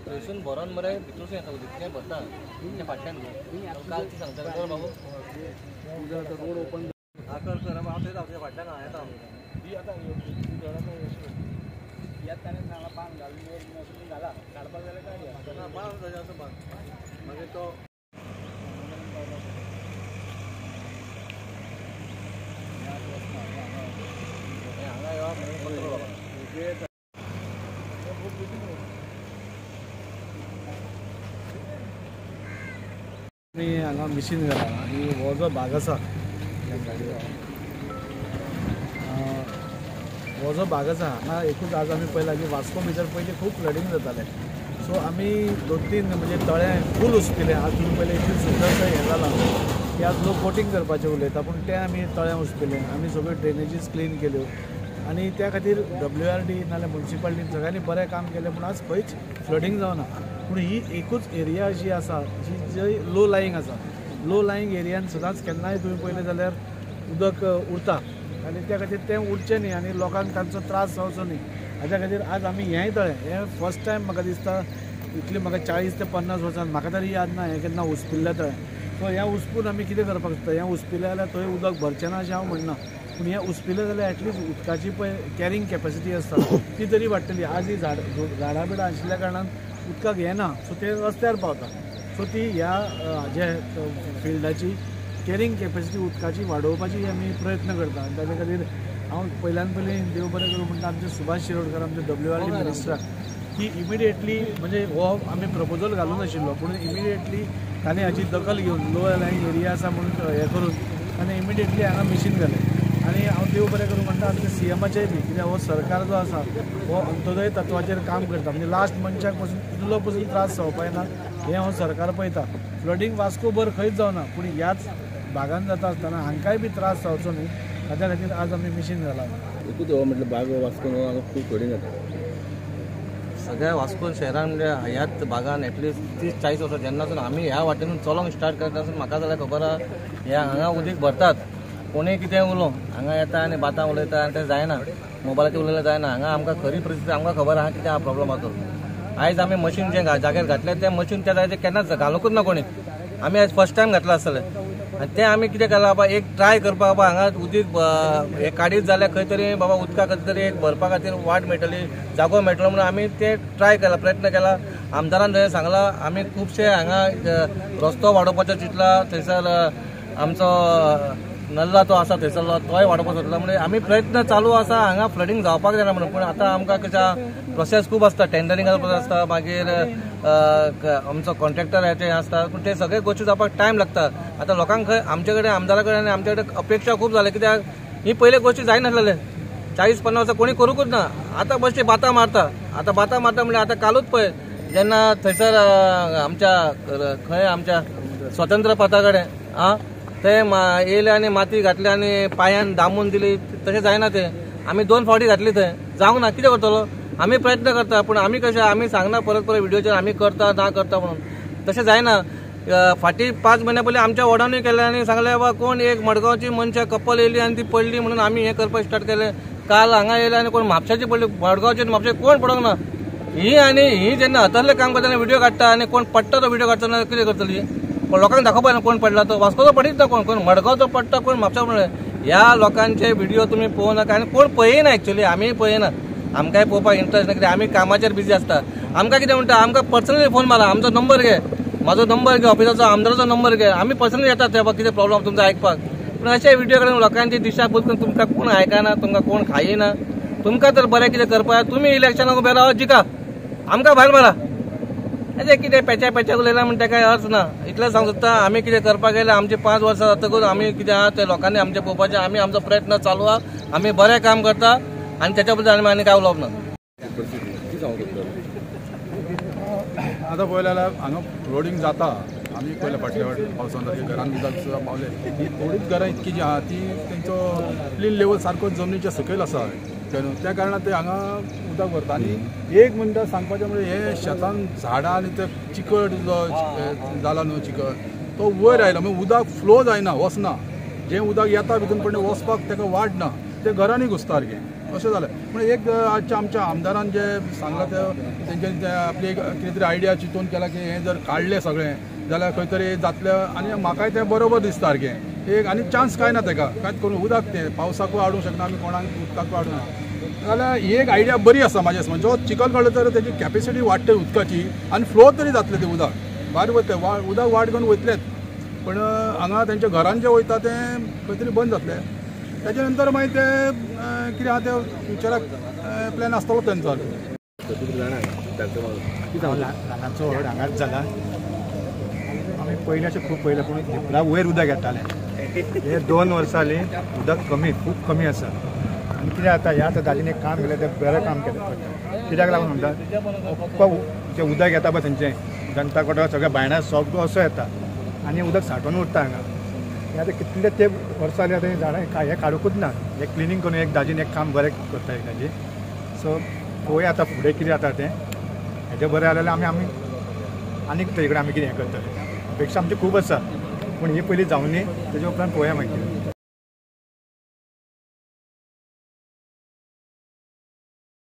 थंयसून भरोन मरे भितरसून येता उदक तें भरता तें फाटल्यान काल ती सांगता कर बाबू रोड ओपन कर हांव थंय रावता फाटल्यान हांव येता ही आतां ह्यात ताणें सांगला बांद घालून घाला काडपाक जाल्यार काडया बांद जाता असो बांद मागीर तो हांगा येवप मी हांगा मिशीन घाला आनी हो जो भाग आसा हो जो भाग आसा हांगा एकूच आज आमी पळयला की वास्को भितर पयलीं खूब फ्लडींग जातालें सो आमी 2-3 म्हणजे तळें फूल उस्पिलें आज तुमी पयलें इतलें सुंदर हें जालां की आज लोक बोटींग करपाचें उलयता पूण तें आमी तळें उस्पिलें आमी सगळ्यो ड्रेनेजीस क्लीन केल्यो आनी त्या खातीर WRD नाल्यार म्युनिसिपालिटीन सगळ्यांनी बरें काम केलें पूण आज खंयच फ्लडींग जावना पूण ही एकूच एरिया जी आसा जी जंय लो लायींग आसा लो लायींग एरियान सदांच केन्नाय तुवें पळयलें जाल्यार उदक उरता आनी त्या खातीर तें उरचें न्ही आनी लोकांक तांचो त्रास जावचो न्ही हाज्या खातीर आज आमी हेंय तळें हें फर्स्ट टायम म्हाका दिसता इतली म्हाका 40 ते 50 वर्सां म्हाका तरी याद ना हें केन्ना उस्पिल्लें तळें सो हें उस्पून आमी कितें करपाक शकता हें उस्पिलें जाल्यार थंय उदक भरचें ना अशें हांव म्हणना पूण हें उस्पिलें जाल्यार एटलीस्ट उदकाची पळय कॅरींग कॅपेसिटी आसता ती तरी वाडटली आज ही झाडां बिडां आशिल्ल्या कारणान उदकाक येना सो ते रस्त्यार पावता सो ती ह्या जे फिल्डाची कॅरींग कॅपेसिटी उदकाची वाडोवपाची आमी प्रयत्न करता आनी ताचे खातीर हांव पयल्यान पयलीं देव बरें करूं म्हणटा आमचे सुभाष शिरोडकर आमचे WRD मिनिस्टर की इमिडिएटली म्हणजे हो आमी प्रपोजल घालून आशिल्लो पूण इमिडिएटली ताणें हाची दखल घेवन लो लायींग एरिया आसा म्हणून हें करून ताणें इमिडिएटली हांगा मिशीन घालें आनी हांव देव बरें करूं म्हणटा आमच्या CMचेय बी कित्याक हो सरकार जो आसा हो अंत्योदय तत्वाचेर काम करता म्हणजे लास्ट मनशाक पासून इल्लो पसून त्रास जावपाक येना हें हो सरकार पळयता फ्लडींग वास्को भर खंयच जावना पूण ह्याच भागान जाता आसतना हांकांय बी त्रास जावचो न्ही हाज्या खातीर आज आमी मिशीन घाला एकूच हो म्हटलं भाग वास्को हांगा खूब फ्लडींग जाता सगळ्या वास्को शहरान म्हणजे ह्याच भागान एटलिस्ट 30-40 वर्सां जेन्नासून आमी ह्या वाटेनून चलोंक स्टार्ट करता आसून म्हाका जाल्यार खबर आहा हे हांगा उदीक भरतात कोणूय कितें उलो हांगा येता आनी बातां उलयता आनी तें जायना मोबायलाचेर उलयल्यार जायना हांगा आमकां खरी परिस्थिती आमकां खबर आहा कितें हा प्रॉब्लम आहा तो आयज आमी मशीन जें जाग्यार घातलें तें मशीन त्या जाग्यार केन्नाच घालूंकूच ना कोणी आमी आयज फर्स्ट टायम घातलें आसतलें आनी तें आमी कितें केलां बाबा एक ट्राय करपाक बाबा हांगा उदीक हें काडीत जाल्यार खंय तरी बाबा उदका खंय तरी एक भरपा खातीर वाट मेळटली जागो मेळटलो म्हणून आमी तें ट्राय केला प्रयत्न केला आमदारान थंय सांगलां आमी खुबशे हांगा रस्तो वाडोवपाचो चिंतला थंयसर आमचो नल्ला तो आसा थंयसरलो तोय वाडोवपाक सोदला म्हणजे आमी प्रयत्न चालू आसा हांगा फ्लडींग जावपाक जायना म्हणून पूण आतां आमकां कशें प्रोसेस खूब आसता टेंडरिंगाचो प्रोसेस आसता मागीर आमचो कॉन्ट्रॅक्टर हेचे आसता पूण ते सगळे गोश्टी जावपाक टायम लागता आतां लोकांक खंय आमचे कडेन आमदारा कडेन आनी आमचे कडेन अपेक्षा खूब जाले कित्याक ही पयले गोश्टी जायनासलेले 40-50 वर्सां कोणी करूंकूच ना आतां बश्टी बातां मारता आतां बातां मारता म्हणजे आतां कालूच पळय जेन्ना थंयसर आमच्या खंय आमच्या स्वतंत्र पथा कडेन आं ते येयले आनी माती घातली आनी पांयान दामून दिली तशें जायना तें आमी 2 फावटी घातली थंय जावंक ना कितें करतलो आमी प्रयत्न करता पूण आमी कशें आमी सांगना परत व्हिडिओचेर आमी करता ना करता म्हणून तशें जायना फाटीं 5 म्हयन्या पयलीं आमच्या वॉर्डानूय केलें आनी सांगलें बाबा कोण एक मडगांवची मनशां कपल येयली आनी ती पडली म्हणून आमी हें करपाक स्टार्ट केलें काल हांगा येयले आनी कोण म्हापशाची पडली मडगांवची म्हापशे कोण पडोंक ना ही जेन्ना हातांतलें काम करता व्हिडिओ काडटा आनी कोण पडटा तो व्हिडिओ काडटना कितें करतली पण लोकांक दाखोवपाक कोण पडला तो वास्कोचो पडीत ना कोण मडगांवचो पडटा कोण म्हापसा म्हणलें ह्या लोकांचे व्हिडिओ तुमी पळोवं नाका आनी कोण पळयना एक्चुअली आमी पळयना आमकांय पळोवपाक इंट्रस्ट ना कित्याक आमी कामाचेर बिजी आसता आमकां कितें म्हणटा आमकां पर्सनली फोन मारा आमचो नंबर घे म्हाजो नंबर घे ऑफिसाचो आमदाराचो नंबर घे आमी पर्सनली येतात ते कितें प्रॉब्लम तुमचो आयकपाक पूण अशे व्हिडिओ करून लोकांची दिशाभूल करून तुमकां कोण आयकना तुमकां कोण खायना तुमकां तर बरें कितें करपाक तुमी इलेक्शनाक उबे रावा जिका आमकां भायर मारा अशें कितें पेच्या उलयला म्हणटा काय अर्थ ना इतलें सांगूं सोदता आमी कितें करपाक गेले आमचे 5 वर्सां जातकूच आमी कितें आहा ते लोकांनी आमचे पळोवपाचें आमी आमचो प्रयत्न चालू आहा आमी बरें काम करता आनी त्याच्या बद्दल आनी काय उलोवप ना आतां पळयलें जाल्यार हांगा फ्लडींग जाता आम्ही पहिल्या फाटल्या पावसान घरान उदक सुद्दां पावले ही थोडीच घरां इतकी जी आहा ती तेंचो क्लीन लेवल सारको जमनीच्या सकयल आसा त्या कारणान ते हांगा उदक भरता आनी एक म्हणटा सांगपाचें म्हणजे हे शेतान झाडां आनी ते चिकट जो जाला न्हू चिकट तो वयर आयला म्हणजे उदक फ्लो जायना वचना जें उदक येता भितून पण वचपाक ताका वाट ना ते घरांनी घुसता सारकें अशें जालें म्हणजे एक आजच्या आमच्या आमदारान जे सांगलां तेंच्यांनी आपली एक कितें तरी आयडिया चिंतून केला की हें जर काडलें सगळें जाल्यार खंय तरी जातलें आनी म्हाकाय तें बरोबर दिसता सारकें एक आनी चान्स काय ना ताका कांयच करून उदक तें पावसाकूय हाडूंक शकना आमी कोणाक उदकाकूय हाडूंक ना जाल्यार ही एक आयडिया बरी आसा म्हाज्या हिसपान जो चिखल काडलो तर तेजी कॅपेसिटी वाडटली उदकाची आनी फ्लो तरी जातलें तें उदक भायर वयतलें उदक वाट घेवन वयतलेंच पण हांगा तेंच्या घरान जें वयता तें खंय तरी बंद जातलें त्याच्या नंतर मागीर ते कितें आहा तें फ्युचराक प्लॅन आसतलो तेंचो ल्हानाचो व्हड हांगाच जाला आमी पयलींचें खूब पयलें पूण हिपला वयर उदक येतालें हे 2 वर्सां जालीं उदक खूब कमी आसा आनी कितें जाता ह्या दादीन एक काम केलें तें बरें काम केलें कित्याक लागून म्हणटा जें उदक येता पळय थंयचें जनता कोटा सगळ्या भायणां सगळो असो येता आनी उदक सांठोवन उरता हांगा हे आतां कितले ते वर्सां जालीं आतां झाडां हे काडूंकूच ना हे क्लिनींग करून एक दाजीन एक काम बरें करता एक दाजी सो पळोवया आतां फुडें कितें जाता तें हेजें बरें जाल्यार आमी आनीक ते कडेन आमी कितें हें करतले अपेक्षा आमची खूब आसा पूण ही पयलीं जावनी तेजे उपरांत पळोवया मागीर